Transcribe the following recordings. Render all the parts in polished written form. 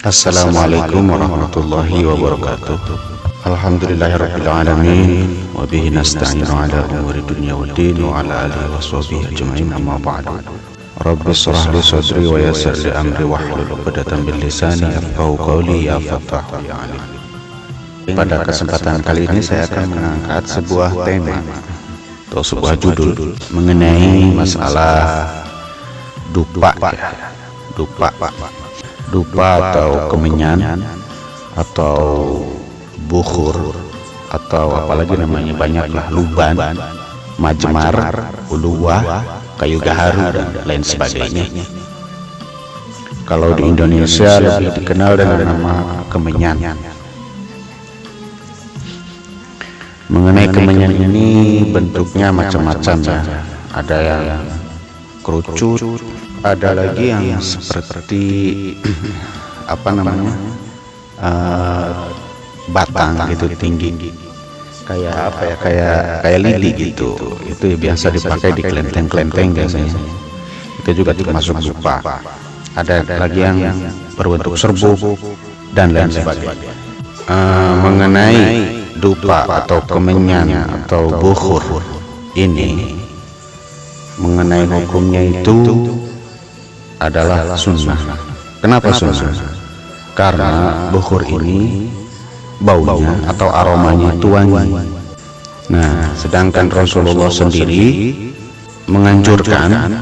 Assalamualaikum warahmatullahi wabarakatuh. Alhamdulillahirabbil alamin wa bihi nasta'inu ala umuri dunya waddin wa ala alihi washabihi ajmain, amma ba'du. Rabbi shrah li sadri wa yassir li amri wahlul 'uqdatam min lisani yafqahu qawli ya fattah ya alim. Pada kesempatan kali ini saya akan mengangkat sebuah tema atau sebuah judul mengenai masalah dupa ya. Dupa atau kemenyan atau bukhur atau apalagi namanya banyaklah, luban, majmar, uluwah, kayu gaharu dan lain sebagainya. Kalau di Indonesia lebih dikenal dengan nama kemenyan. Mengenai kemenyan ini bentuknya macam-macam ya. Ada yang kerucut, ada lagi yang seperti batang gitu, tinggi, kayak apa ya, kayak lidi gitu. Itu biasa dipakai di kelenteng biasanya. Itu juga termasuk dupa. Ada lagi yang berbentuk serbuk dan lain sebagainya. Mengenai dupa atau kemenyan atau bukhur ini, mengenai hukumnya itu adalah sunnah. Kenapa sunnah? Karena bukhur ini baunya atau aromanya itu wangi. Nah, sedangkan Rasulullah sendiri menganjurkan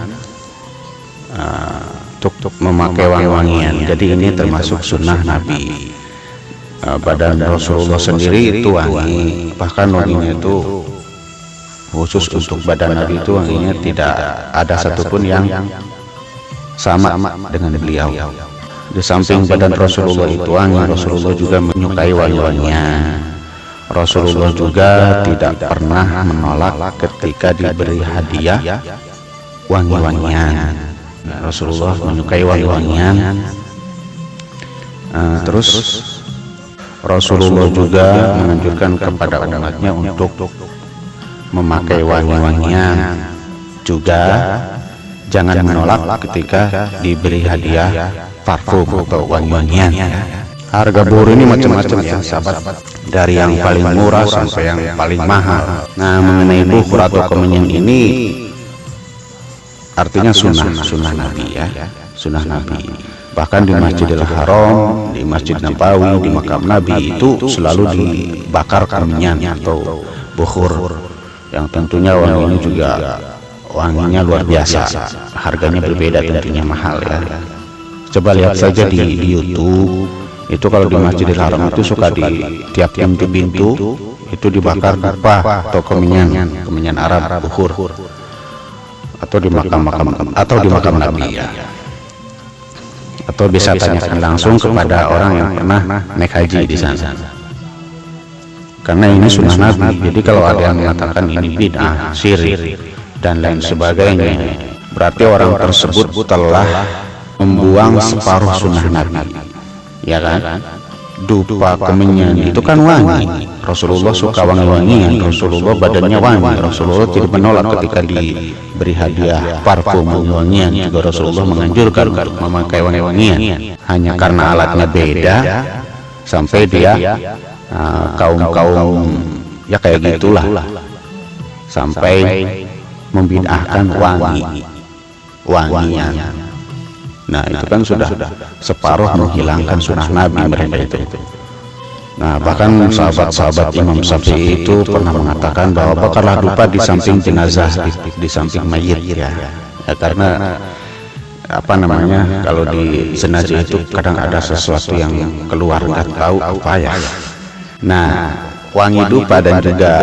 untuk memakai wangi-wangian. Jadi ini termasuk sunnah Nabi. Badan Rasulullah sendiri itu wangi, bahkan wanginya itu khusus untuk badan Nabi, itu wanginya tidak ada satupun yang sama dengan beliau. Di samping badan Rasulullah itu wangi, Rasulullah juga menyukai wangi-wangian. Rasulullah juga tidak pernah menolak ketika diberi hadiah wangi-wangian. Rasulullah menyukai wangi-wangian. Terus Rasulullah juga menganjurkan kepada umatnya untuk memakai wangi-wangian, juga jangan menolak ketika diberi hadiah parfum atau wangi-wangian. Harga bukhur ini macam-macam ya sahabat, dari yang paling murah sampai yang paling mahal. Nah, mengenai bukhur atau kemenyan ini artinya sunnah Nabi ya, sunnah Nabi. Bahkan di Masjidil Haram, di Masjid Nabawi, di makam Nabi itu selalu dibakar kemenyan atau bukhur, yang tentunya wanginya juga wanginya luar biasa. Harganya berbeda, tentunya mahal ya. Coba lihat saja di YouTube, itu kalau di Masjidil Haram itu suka di tiap pintu itu dibakar dupa atau kemenyan Arab bukhur, atau di makam Nabi ya. Atau bisa tanyakan langsung kepada orang yang pernah naik haji di sana. Karena ini sunnah Nabi. Jadi kalau ada yang mengatakan ini bid'ah, syirik dan lain sebagainya, berarti orang tersebut telah membuang separuh sunnah Nabi, ya kan? Dupa kemenyan itu kan wangi. Rasulullah suka wangi-wangian. Rasulullah badannya wangi. Rasulullah tidak menolak ketika diberi hadiah parfum wangi-wangian. Juga Rasulullah menganjurkan untuk memakai wangi-wangian. Hanya karena alatnya beda, sampai dia kaum ya kayak gitulah, sampai membid'ahkan wangian. Nah, itu kan sudah separuh menghilangkan sunnah Nabi mereka itu. Nah, bahkan sahabat-sahabat Imam Syafi'i itu pernah mengatakan bahwa bakarlah dupa di samping jenazah, di samping mayit ya. Karena kalau di jenazah itu kadang ada sesuatu yang keluar, nggak tahu apa ya. Nah, wangi dupa dan juga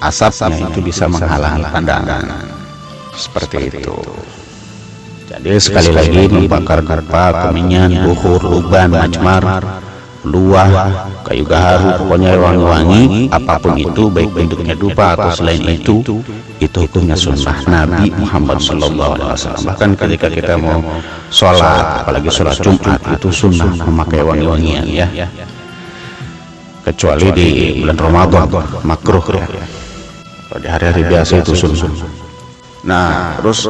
asapnya itu bisa menghalangi pandangan, seperti itu. Jadi sekali lagi, membakar dupa, kemenyan, bukhur, luban, majmar luah, kayu gaharu, pokoknya wangi-wangi apapun itu, baik bentuknya dupa atau selain itu hukumnya sunnah Nabi Muhammad SAW. Bahkan ketika kita mau sholat, apalagi sholat Jumat, itu sunnah memakai wangi-wangian ya, kecuali di bulan Ramadan makruh ya. Kalau di hari-hari biasa itu sunnah. Nah, terus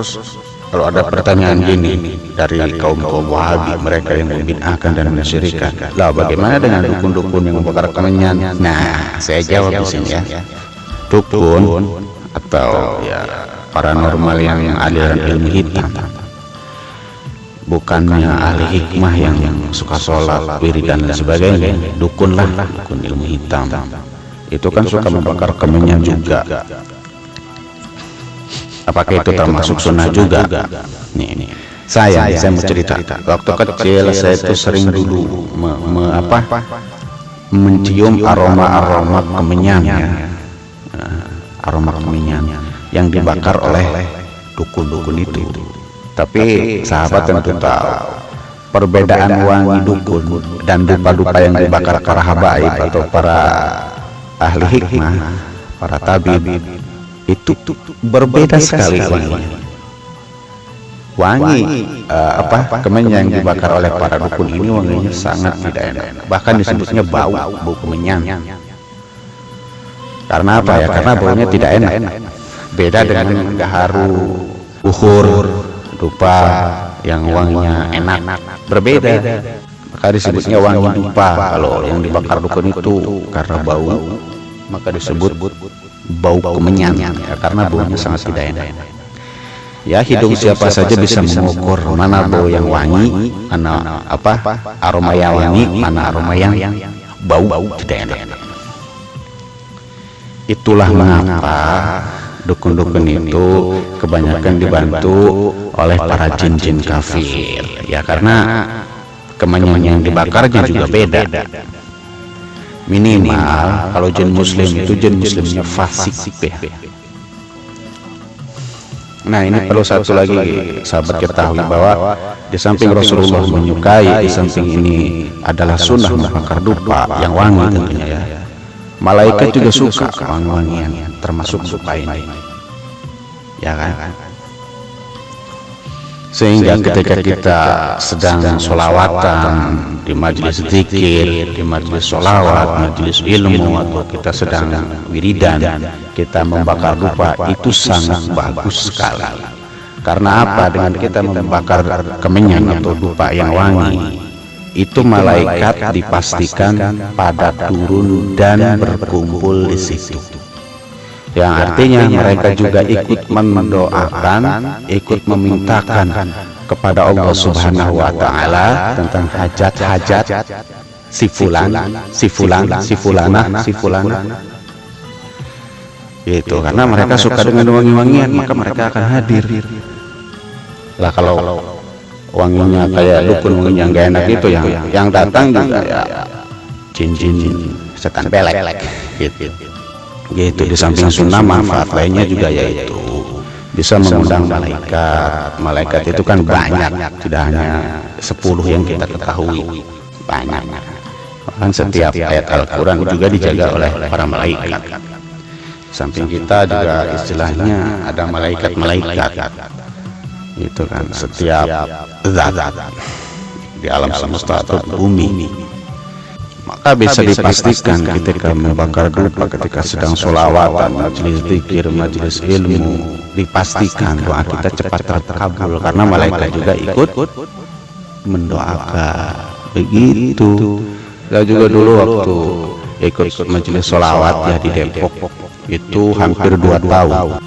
kalau ada pertanyaan gini dari kaum Wahabi, mereka yang membid'ahkan dan mensyirikkan, lah bagaimana dengan dukun-dukun yang membakar kemenyan? Nah, saya jawab di sini ya. Dukun atau ya paranormal yang aliran ilmu hitam, bukannya ahli hikmah yang suka sholat, wirid dan lain sebagainya. Dukun lah, dukun ilmu hitam. Itu kan suka membakar kemenyan juga. Apakah itu termasuk sunnah juga? Nih, saya mau cerita. Waktu kecil saya itu sering dulu mencium aroma kemenyan ya. Aroma kemenyan yang dibakar oleh dukun-dukun itu. Tapi sahabat tentu tahu perbedaan wangi dukun dan dupa-dupa yang dibakar para habaib atau para ahli hikmah, para tabib, itu berbeda sekali wangi kemenyan yang dibakar oleh para dukun ini wanginya sangat tidak enak, bahkan disebutnya bau kemenyan. Karena apa ya? Karena baunya tidak enak. Beda dengan gaharu, bukhur, dupa yang wanginya enak, berbeda. Maka disebutnya wangi dupa. Kalau yang dibakar dukun itu karena bau, maka disebut bau kemenyan ya, karena baunya sangat tidak enak. Ya, hidung siapa saja bisa mengukur mana bau yang wangi, mana aroma yang wangi, mana aroma yang bau tidak enak. Itulah mengapa dukun-dukun itu kebanyakan dibantu oleh para jin-jin kafir ya, karena kemenyan yang dibakarnya juga beda. Minimal kalau jin muslim itu jin muslimnya fasik ya. Nah, ini perlu satu lagi sahabat ketahui, bahwa di samping Rasulullah menyukai, di samping ini adalah sunnah membakar dupa yang wangi tentunya ya, malaikat juga suka wangi-wangian, termasuk dupa ini ya kan. Sehingga ketika kita sedang sholawatan di majelis zikir, di majelis sholawat, majelis ilmu, atau kita sedang wiridan, kita membakar dupa, itu sangat bagus sekali. Karena apa? Dengan kita membakar kemenyan atau dupa yang wangi, itu malaikat dipastikan pada turun dan berkumpul di situ. Yang artinya mereka juga ikut mendoakan, ikut memintakan kepada Allah Subhanahu wa Ta'ala tentang hajat-hajat si fulan, si fulana. Itu karena mereka suka dengan wangi-wangian, maka mereka akan hadir. Lah kalau wanginya kayak dukun, wanginya nggak enak itu, yang datang juga ya jin-jin setan belek gitu. Yaitu di samping sunnah, manfaat lainnya juga yaitu bisa mengundang malaikat itu kan banyak, tidak hanya 10 yang kita ketahui, banyak. Bahkan setiap ayat Al-Quran juga dijaga oleh para malaikat. Samping kita juga istilahnya ada malaikat itu kan, setiap zat di alam semesta atau bumi. Maka bisa dipastikan ketika membakar dupa, ketika sedang sholawatan, majelis zikir, majelis ilmu, dipastikan doa kita cepat terkabul karena malaikat juga ikut mendoakan. Begitu. Saya juga dulu waktu ikut majelis sholawat ya di Depok, itu hampir 2 tahun.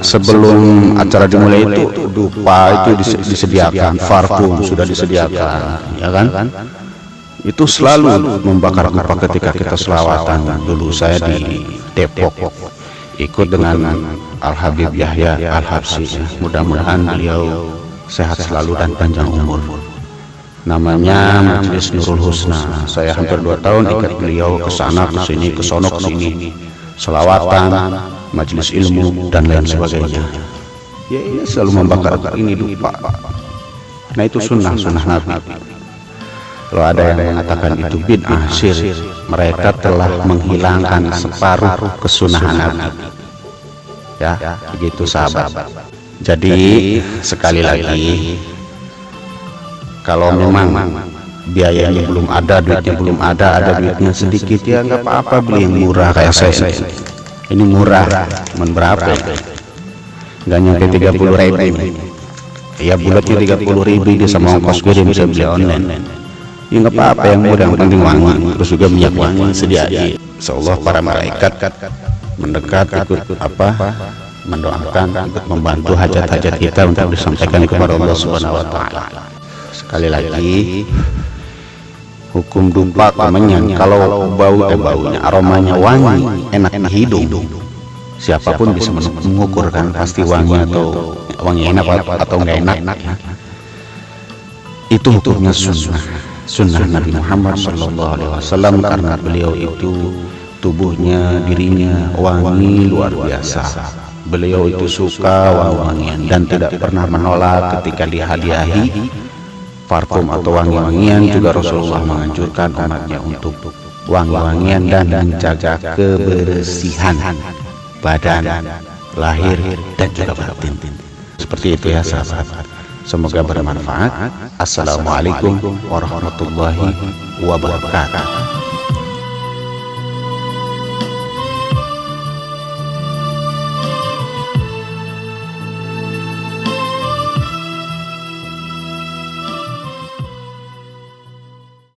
Sebelum acara dimulai itu dupa itu disediakan, parfum sudah disediakan, ya kan? Itu selalu membakar dupa ketika kita selawatan. Dulu saya di Depok ikut dengan Al-Habib Yahya Al-Habsyi, mudah-mudahan beliau sehat selalu dan panjang umur. Namanya Majelis Nurul Husna. Saya hampir 2 tahun ikut beliau ke sana ke sini, ke sono ke sini, selawatan, majelis ilmu dan lain sebagainya. Ya, selalu membakar ini dupa. Nah, itu sunnah Nabi. Kalau ada yang mengatakan itu bid'ah syirik, mereka telah menghilangkan separuh kesunahan Nabi. Ya, begitu sahabat. Jadi sekali lagi, kalau memang biayanya belum ada, duitnya belum ada duitnya sedikit, ya nggak apa-apa beli yang murah kayak saya. Ini murah, berapa? Nggak nyampe 30.000. Ya bulatnya 30.000 dia sama ongkos kirim, bisa beli online. Ya nggak apa-apa, yang murah, yang penting wangi. Terus juga minyak wangi sediain. Insyaallah para malaikat mendekat ikut mendoakan, ikut membantu hajat-hajat kita untuk disampaikan kepada Allah Subhanahu wa taala. Sekali lagi, hukum dupa kemenyan, kalau baunya, aromanya wangi, enak di hidung, siapapun bisa mengukur kan, pasti wangi atau wangi enak atau enggak enak. Itu hukumnya sunnah Nabi Muhammad SAW, karena beliau itu tubuhnya, dirinya wangi luar biasa. Beliau itu suka wangi-wangian dan tidak pernah menolak ketika dihadiahi parfum atau wangi-wangian. Juga Rasulullah menganjurkan umatnya untuk wangi-wangian dan menjaga kebersihan badan, lahir, dan juga batin. Seperti itu ya sahabat. Semoga bermanfaat. Assalamualaikum warahmatullahi wabarakatuh.